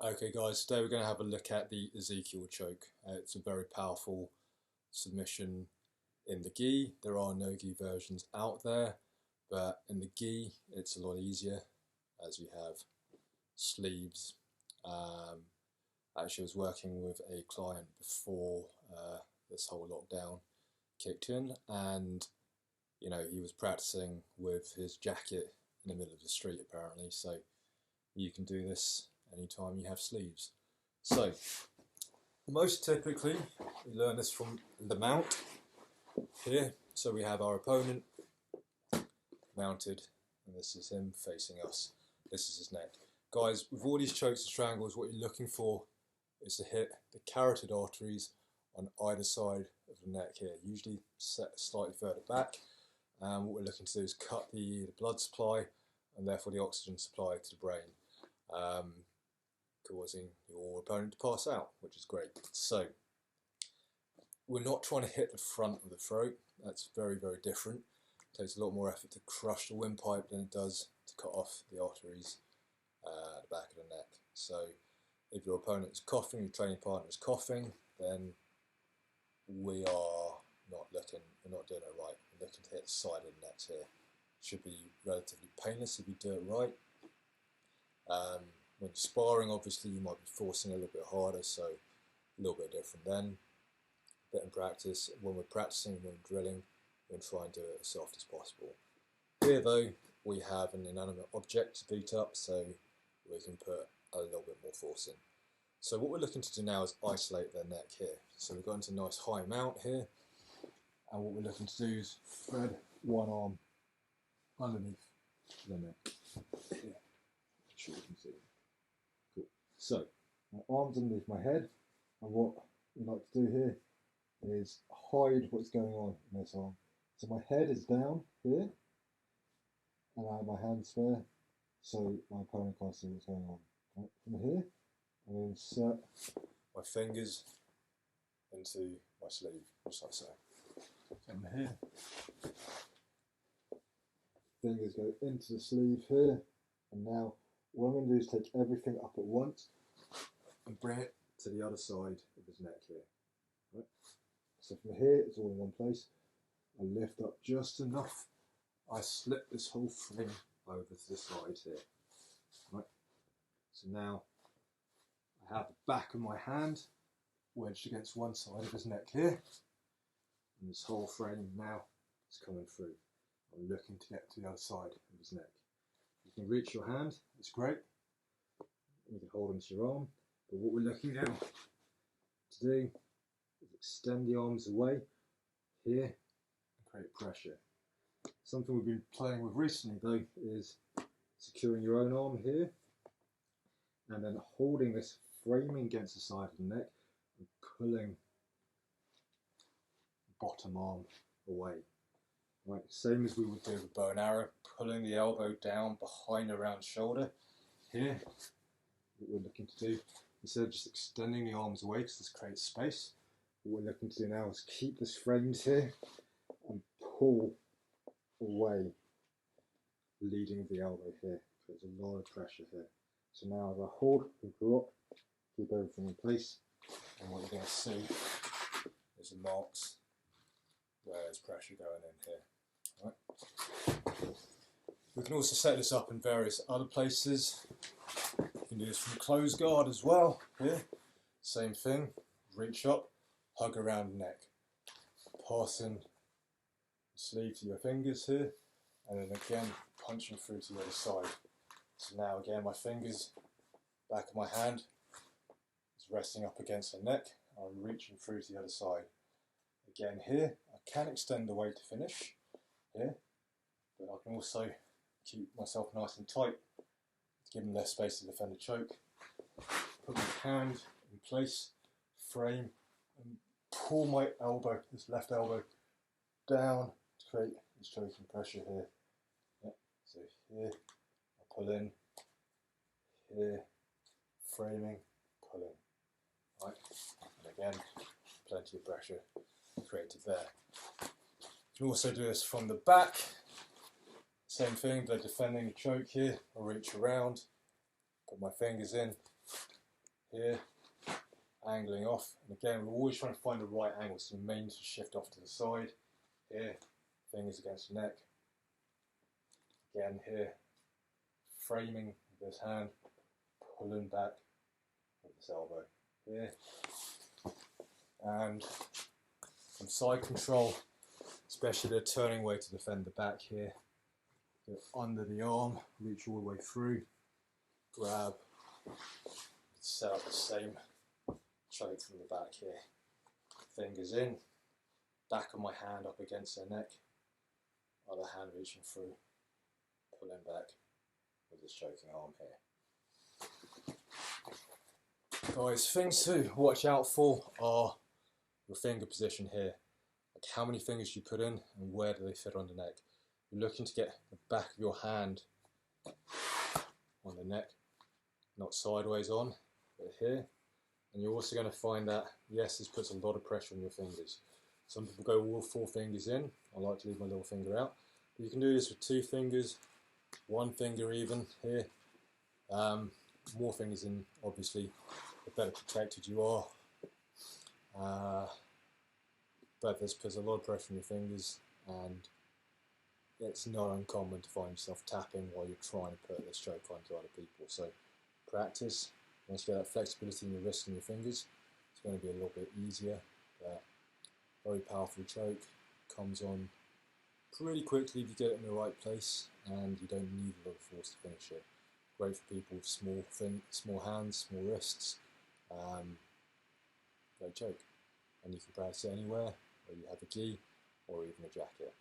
Okay guys, today we're going to have a look at the Ezekiel choke. It's a very powerful submission in the gi. There are nogi versions out there, but in the gi it's a lot easier as you have sleeves. Actually I was working with a client before this whole lockdown kicked in, and he was practicing with his jacket in the middle of the street apparently, so you can do this anytime you have sleeves. So most typically we learn this from the mount here. So we have our opponent mounted and this is him facing us. This is his neck. Guys, with all these chokes and strangles, what you're looking for is to hit the carotid arteries on either side of the neck here, usually set slightly further back. What we're looking to do is cut the blood supply and therefore the oxygen supply to the brain, causing your opponent to pass out, which is great. So we're not trying to hit the front of the throat. That's very, very different. It takes a lot more effort to crush the windpipe than it does to cut off the arteries at the back of the neck. So if your opponent is coughing, your training partner is coughing, then we're not doing it right. We're looking to hit the side of the neck here. Should be relatively painless if you do it right. When you're sparring, obviously you might be forcing a little bit harder, so a little bit different then. A bit in practice. When we're practicing, when we're drilling, we're going to try and do it as soft as possible. Here though, we have an inanimate object to beat up, so we can put a little bit more force in. So what we're looking to do now is isolate the neck here. So we've got into a nice high mount here, and what we're looking to do is thread one arm underneath the neck. Here. I'm sure you can see. Cool. So my arm's underneath my head, and what we like to do here is hide what's going on in this arm. So my head is down here, and I have my hands there, so my opponent can't see what's going on. Right, from here, I'm going to insert my fingers into my sleeve, just like so. From here, fingers go into the sleeve here, and now what I'm going to do is take everything up at once and bring it to the other side of his neck here. Right? So from here, it's all in one place. I lift up just enough. I slip this whole frame over to the side here. Right? So now I have the back of my hand wedged against one side of his neck here, and this whole frame now is coming through. I'm looking to get to the other side of his neck. You can reach your hand, it's great. You can hold onto your arm, but what we're looking now to do is extend the arms away here and create pressure. Something we've been playing with recently though is securing your own arm here and then holding this framing against the side of the neck and pulling the bottom arm away. Right, same as we would do with bow and arrow, pulling the elbow down behind the round shoulder. Here, what we're looking to do, instead of just extending the arms away because this creates space, what we're looking to do now is keep this framed here and pull away, leading with the elbow here. There's a lot of pressure here. So now as I hold and drop, keep everything in place, and what you're going to see is the marks where there's pressure going in here. Right. We can also set this up in various other places. You can do this from closed guard as well. Here, same thing. Reach up, hug around the neck, passing the sleeve to your fingers here, and then again punching through to the other side. So now again my fingers, back of my hand is resting up against the neck. I'm reaching through to the other side. Again here, I can extend the way to finish here, but I can also keep myself nice and tight, give them less space to defend the choke. Put my hand in place, frame, and pull my elbow, this left elbow, down to create this choking pressure here. Yeah. So here, I pull in, here, framing, pulling. Right, and again, plenty of pressure created there. You can also do this from the back. Same thing, but defending the choke here. I'll reach around, put my fingers in, here, angling off. And again, we're always trying to find the right angle, so the main to shift off to the side. Here, fingers against the neck. Again here, framing this hand, pulling back with this elbow here. And from side control, especially the turning way to defend the back here, go under the arm, reach all the way through, grab, set up the same choke from the back here. Fingers in, back of my hand up against their neck, other hand reaching through, pulling back with this choking arm here. Guys, things to watch out for are your finger position here. Like how many fingers you put in and where do they fit on the neck. You're looking to get the back of your hand on the neck, not sideways on, but here. And you're also going to find that, yes, this puts a lot of pressure on your fingers. Some people go all 4 fingers in. I like to leave my little finger out. But you can do this with 2 fingers, 1 finger even here. More fingers in, obviously, the better protected you are. But this puts a lot of pressure on your fingers, and it's not uncommon to find yourself tapping while you're trying to put this choke onto other people. So practice. Once you get that flexibility in your wrists and your fingers, it's going to be a little bit easier. But very powerful choke, comes on pretty quickly if you get it in the right place, and you don't need a lot of force to finish it. Great for people with small hands, small wrists. Great choke, and you can practice it anywhere, whether you have a gi or even a jacket.